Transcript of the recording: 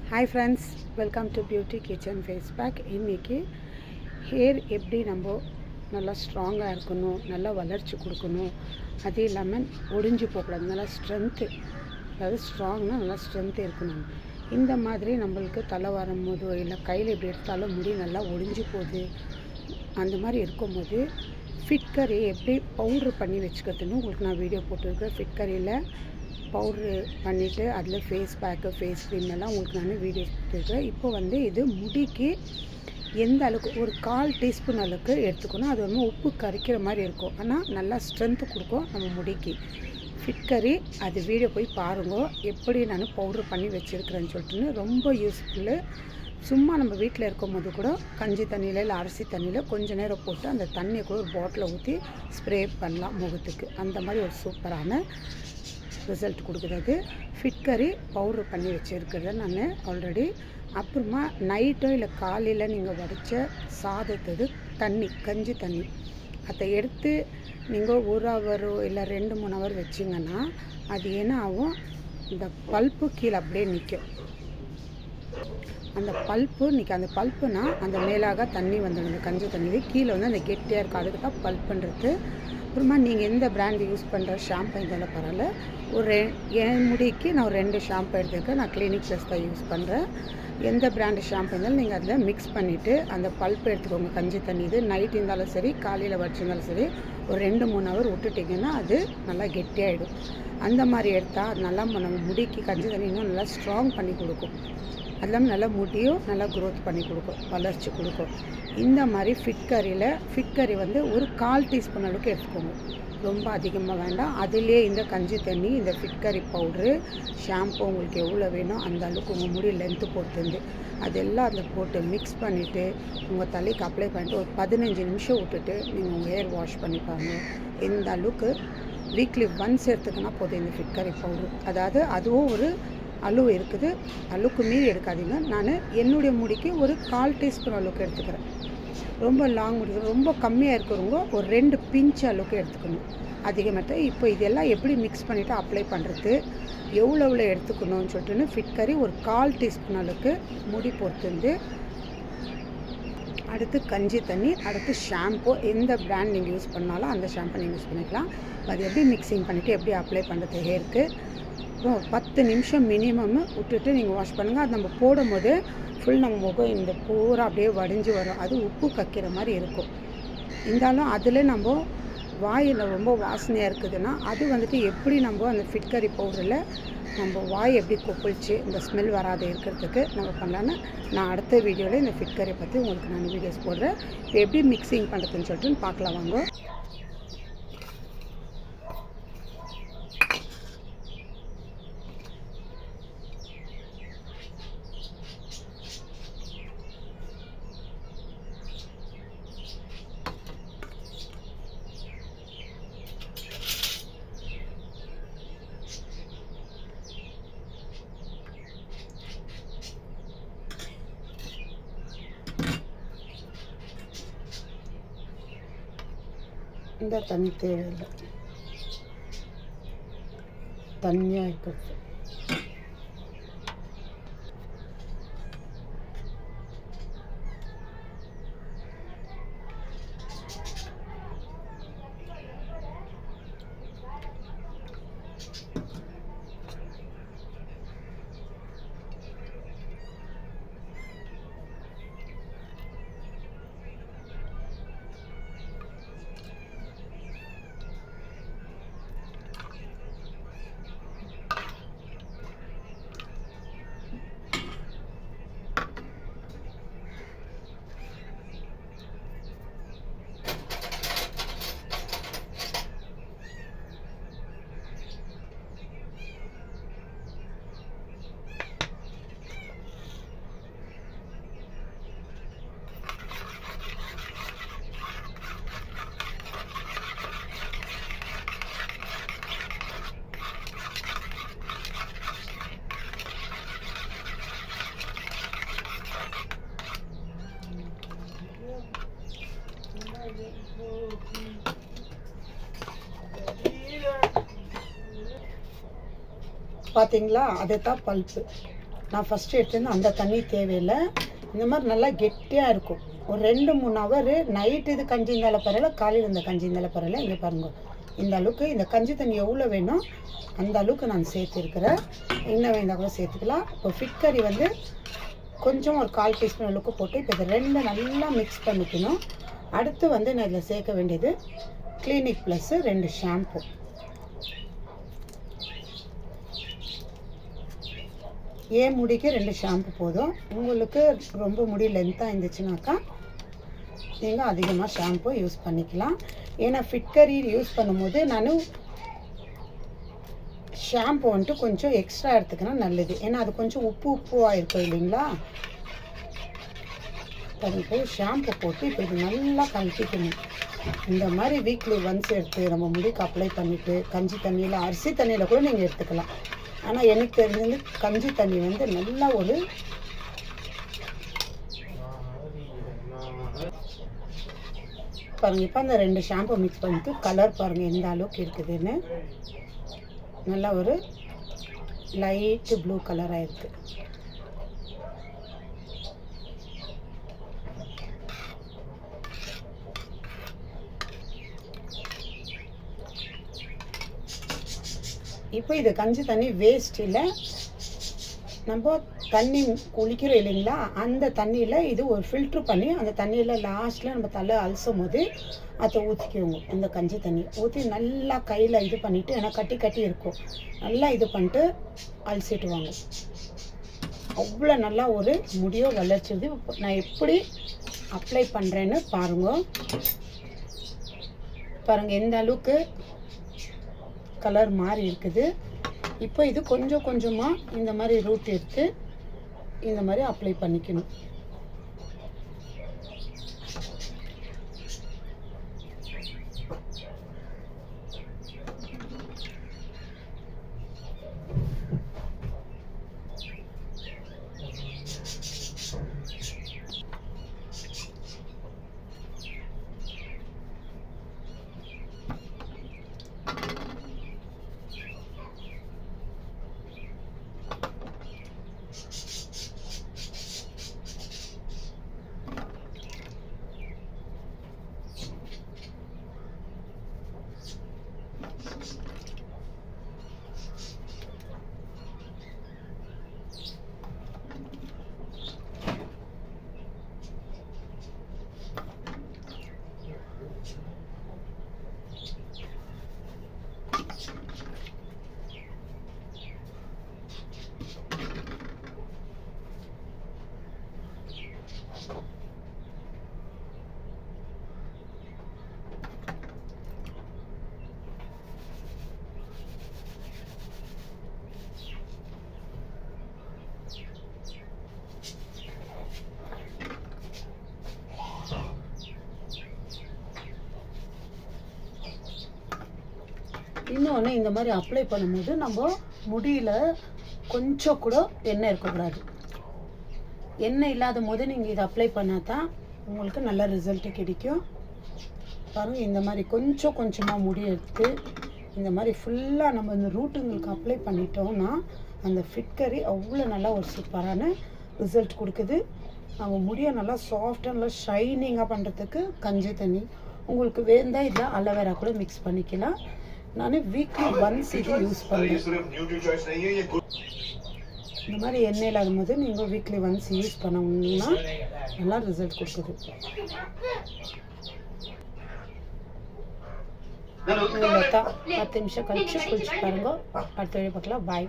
Hi friends, welcome to beauty kitchen face pack. இன்றைக்கி hair எப்படி நம்ம நல்லா ஸ்ட்ராங்காக இருக்கணும், நல்லா வளர்ச்சி கொடுக்கணும், அது இல்லாமல் ஒடிஞ்சு போகக்கூடாது, நல்லா ஸ்ட்ரென்த்து, அதாவது ஸ்ட்ராங்னா நல்லா ஸ்ட்ரென்த்து இருக்கணும். இந்த மாதிரி நம்மளுக்கு தலை வரும்போதோ இல்லை கையில் எப்படி எடுத்தாலும் முடி நல்லா ஒடிஞ்சு போகுது, அந்த மாதிரி இருக்கும்போது ஃபிட்கரி எப்படி பவுட்ரு பண்ணி வச்சுக்கிறதுன்னு உங்களுக்கு நான் வீடியோ போட்டுருக்கேன். ஃபிட்கரியில் பவுட்ரு பண்ணிவிட்டு அதில் ஃபேஸ் பேக்கு, ஃபேஸ் க்ரீம் எல்லாம் உங்களுக்கு நான் வீடியோஸ் கொடுத்துருக்கேன். இப்போ இது முடிக்கு எந்த அளவுக்கு ஒரு 1/4 டீஸ்பூன் அளவுக்கு எடுத்துக்கணும். அது உப்பு கரிக்கிற மாதிரி இருக்கும், ஆனால் நல்லா ஸ்ட்ரென்த்து கொடுக்கும் நம்ம முடிக்கு. ஃபிட்கரி அது வீடியோ போய் பாருங்க, எப்படி நான் பவுட்ரு பண்ணி வச்சுருக்கிறேன்னு சொல்லிட்டுன்னு. ரொம்ப யூஸ்ஃபுல்லு. சும்மா நம்ம வீட்டில் இருக்கும்போது கூட கஞ்சி தண்ணியில் இல்லை அரிசி தண்ணியில் கொஞ்சம் நேரம் போட்டு அந்த தண்ணியை கூட ஒரு பாட்டில் ஊற்றி ஸ்ப்ரே பண்ணலாம் முகத்துக்கு. அந்த மாதிரி ஒரு சூப்பரான ரிசல்ட் கொடுக்குறது. ஃபிட்கரி பவுட்ரு பண்ணி வச்சுருக்கிறத நான் ஆல்ரெடி. அப்புறமா நைட்டோ இல்லை காலையில் நீங்கள் வடித்த சாதத்துக்கு தண்ணி, கஞ்சி தண்ணி, அதை எடுத்து நீங்கள் 1 ஹவரோ இல்லை 2-3 ஹவர் வச்சிங்கன்னா அது என்ன ஆகும், இந்த பல்ப்பு கீழே அப்படியே நிற்கும். அந்த பல்ப்பு நிற்கும். அந்த பல்ப்புனா அந்த மேலாக தண்ணி வந்துடும். அந்த கஞ்சி தண்ணி கீழே அந்த கெட்டியாக இருக்கும், அதுக்கு தான் பல்ப்புன்றது. அப்புறமா நீங்கள் எந்த பிராண்டு யூஸ் பண்ணுற ஷாம்பு இருந்தாலும் பரவாயில்ல. என் முடிக்கு நான் ஒரு 2 ஷாம்பு எடுத்துருக்கேன். நான் கிளினிக் ப்ளஸ் தான் யூஸ் பண்ணுறேன். எந்த பிராண்டு ஷாம்பு இருந்தாலும் நீங்கள் அதில் மிக்ஸ் பண்ணிவிட்டு அந்த பல்ப்பு எடுத்துக்கோங்க. கஞ்சி தண்ணி இது நைட் இருந்தாலும் சரி, காலையில் வச்சிருந்தாலும் சரி, ஒரு 2-3 ஹவர் விட்டுட்டிங்கன்னா அது நல்லா கெட்டியாகிடும். அந்த மாதிரி எடுத்தால் நல்லா நம்ம முடிக்கு கஞ்சி தண்ணி இன்னும் நல்லா ஸ்ட்ராங் பண்ணி கொடுக்கும். அது இல்லாமல் நல்லா முடியும் நல்லா க்ரோத் பண்ணி கொடுக்கும், வளர்ச்சி கொடுக்கும். இந்த மாதிரி ஃபிட்கரி ஒரு 1/4 டீஸ்பூன் அளவுக்கு எடுத்துக்கோங்க. ரொம்ப அதிகமாக வேண்டாம். அதிலே இந்த கஞ்சி தண்ணி, இந்த ஃபிட்கரி பவுட்ரு, ஷாம்பு உங்களுக்கு எவ்வளோ வேணும் அந்த அளவுக்கு உங்கள் முடி லென்த்து பொறுத்துருந்து அதெல்லாம் அதில் போட்டு மிக்ஸ் பண்ணிவிட்டு உங்கள் தலைக்கு அப்ளை பண்ணிட்டு ஒரு 15 நிமிஷம் விட்டுட்டு நீங்கள் உங்கள் ஹேர் வாஷ் பண்ணிப்பாங்க. இந்த அளவுக்கு வீக்லி ஒன்ஸ் எடுத்துக்கினா போதும் இந்த ஃபிட்கரி பவுட்ரு. அதாவது அதுவும் ஒரு அளவு இருக்குது, அளவுக்கு மீறி எடுக்காதீங்க. நான் என்னுடைய முடிக்கு ஒரு 1/4 டீஸ்பூன் அளவுக்கு எடுத்துக்கிறேன். ரொம்ப லாங் முடி, ரொம்ப கம்மியாக இருக்கிறவங்க ஒரு 2 பிஞ்ச் அளவுக்கு எடுத்துக்கணும், அதிகமாக. இப்போ இதெல்லாம் எப்படி மிக்ஸ் பண்ணிவிட்டு அப்ளை பண்ணுறது, எவ்வளோ எடுத்துக்கணும்னு சொல்லிட்டுன்னு ஃபிட்கரி ஒரு 1/4 டீஸ்பூன் அளவுக்கு முடி பொறுத்துருந்து. அடுத்து கஞ்சி தண்ணி, அடுத்து ஷாம்பு. எந்த பிராண்ட் நீங்கள் யூஸ் பண்ணாலும் அந்த ஷாம்பு நீங்கள் யூஸ் பண்ணிக்கலாம். அது எப்படி மிக்சிங் பண்ணிவிட்டு எப்படி அப்ளை பண்ணுறது ஹேருக்கு 10 நிமிஷம் மினிமம் விட்டுட்டு நீங்கள் வாஷ் பண்ணுங்கள். அது நம்ம போடும்போது ஃபுல் நம்ம முகம் இந்த பூரா அப்படியே வடிஞ்சு வரும். அது உப்பு கக்கிற மாதிரி இருக்கும். இருந்தாலும் அதில் நம்ம வாயில் ரொம்ப வாசனையாக இருக்குதுன்னா அது எப்படி நம்ம அந்த ஃபிட்கரி பவுடரில் நம்ம வாய் எப்படி கொப்பளிச்சு இந்த ஸ்மெல் வராத இருக்கிறதுக்கு நம்ம பண்ணலான்னு நான் அடுத்த வீடியோவில் இந்த ஃபிட்கரி பற்றி உங்களுக்கு நான் வீடியோஸ் போடுறேன். இப்போ எப்படி மிக்சிங் பண்ணுறதுன்னு சொல்லிட்டு பார்க்கலாம் வாங்க. இந்த தண்ணி தேவையில்லை, தண்ணியாக இருக்கிறது. பார்த்தீங்களா, அதுதான் பல்ப்பு. நான் ஃபஸ்ட்டு எடுத்துருந்து அந்த தண்ணி தேவையில்லை. இந்த மாதிரி நல்லா கெட்டியாக இருக்கும். ஒரு 2-3 ஹவர் நைட்டு இது கஞ்சி இருந்தாலும் பரவாயில்ல, காலையில் இந்த கஞ்சி இருந்தாலும் பரவாயில்ல. இங்கே பாருங்க, இந்த அளவுக்கு இந்த கஞ்சி தண்ணி எவ்வளோ வேணும் அந்த அளவுக்கு நான் சேர்த்துருக்கிறேன். இன்னும் வேண்டாம் கூட சேர்த்துக்கலாம். இப்போ ஃபிட் கறி வந்து கொஞ்சம் ஒரு 1/4 டீஸ்பூன் அளவுக்கு போட்டு இப்போ இதை 2 நல்லா மிக்ஸ் பண்ணிக்கணும். அடுத்து வந்து நான் இதில் சேர்க்க வேண்டியது கிளினிக் ப்ளஸ் 2 ஷாம்பு. ஏன் முடிக்கு 2 ஷாம்பு போதும். உங்களுக்கு ரொம்ப முடி லென்த்தாக இருந்துச்சுனாக்கா நீங்கள் அதிகமாக ஷாம்பு யூஸ் பண்ணிக்கலாம். ஏன்னா ஃபிட் கறி யூஸ் பண்ணும்போது நான் ஷாம்பு வந்துட்டு கொஞ்சம் எக்ஸ்ட்ரா எடுத்துக்கினா நல்லது. ஏன்னா அது கொஞ்சம் உப்பாக இருக்கும் இல்லைங்களா. இப்போ ஷாம்பு போட்டு இப்போ இது நல்லா கலக்கிக்கணும். இந்த மாதிரி வீக்லி ஒன்ஸ் எடுத்து நம்ம முடிக்கு அப்ளை பண்ணிவிட்டு கஞ்சி தண்ணியில் அரிசி தண்ணியில் கூட நீங்கள் எடுத்துக்கலாம். ஆனால் எனக்கு தெரிஞ்சது கஞ்சி தண்ணி வந்து நல்லா ஒரு பாருங்கள். இப்போ அந்த 2 ஷாம்பு மிக்ஸ் பண்ணிட்டு கலர் பாருங்கள் எந்த அளவுக்கு இருக்குதுன்னு. நல்லா ஒரு லைட்டு ப்ளூ கலராக இருக்குது. இப்போ இது கஞ்சி தண்ணி வேஸ்ட் இல்லை. நம்ம தண்ணி குளிக்கிறோம் இல்லைங்களா, அந்த தண்ணியில் இது ஒரு ஃபில்ட்ரு பண்ணி அந்த தண்ணியில் லாஸ்ட்டில் நம்ம தலை அலசும் போது அதை ஊற்றிக்குவோங்க. இந்த கஞ்சி தண்ணி ஊற்றி நல்லா கையில் இது பண்ணிவிட்டு, ஏன்னா கட்டி கட்டி இருக்கும், நல்லா இது பண்ணிட்டு அலசிட்டு வாங்க. அவ்வளோ நல்லா ஒரு முடியோ வளர்ச்சிது. நான் எப்படி அப்ளை பண்ணுறேன்னு பாருங்கள். எந்த அளவுக்கு கலர் மாறி இருக்குது. இப்போ இது கொஞ்சம் கொஞ்சமாக இந்த மாதிரி ரூட் எடுத்து இந்த மாதிரி அப்ளை பண்ணிக்கணும். இன்னொன்று, இந்த மாதிரி அப்ளை பண்ணும்போது நம்ம முடியில் கொஞ்சம் கூட எண்ணெய் இருக்கக்கூடாது. எண்ணெய் இல்லாத போது நீங்கள் இதை அப்ளை பண்ணால் தான் உங்களுக்கு நல்ல ரிசல்ட்டு கிடைக்கும். பாருங்கள், இந்த மாதிரி கொஞ்சம் கொஞ்சமாக முடி எடுத்து இந்த மாதிரி ஃபுல்லாக நம்ம இந்த ரூட்டுங்களுக்கு அப்ளை பண்ணிட்டோம்னா அந்த ஃபிட் கறி அவ்வளோ நல்லா ஒரு சூப்பரான ரிசல்ட் கொடுக்குது. நம்ம முடியை நல்லா சாஃப்டாக நல்லா ஷைனிங்காக பண்ணுறதுக்கு கஞ்சி தண்ணி உங்களுக்கு வேண்டாம், இதில் அலோவேரா கூட மிக்ஸ் பண்ணிக்கலாம். நான் வீக்லி ஒன்ஸ் இது யூஸ் பண்ணுறேன். இந்த மாதிரி எண்ணெய் இல்லாத போது நீங்கள் வீக்லி ஒன்ஸ் யூஸ் பண்ணணும்னா நல்லா ரிசல்ட் கொடுக்குது. இவ்வளோ தான். 10 நிமிஷம் கழிச்சு குளிச்சு பாருங்க. அடுத்த வீடியோ பார்க்கலாம். பாய்.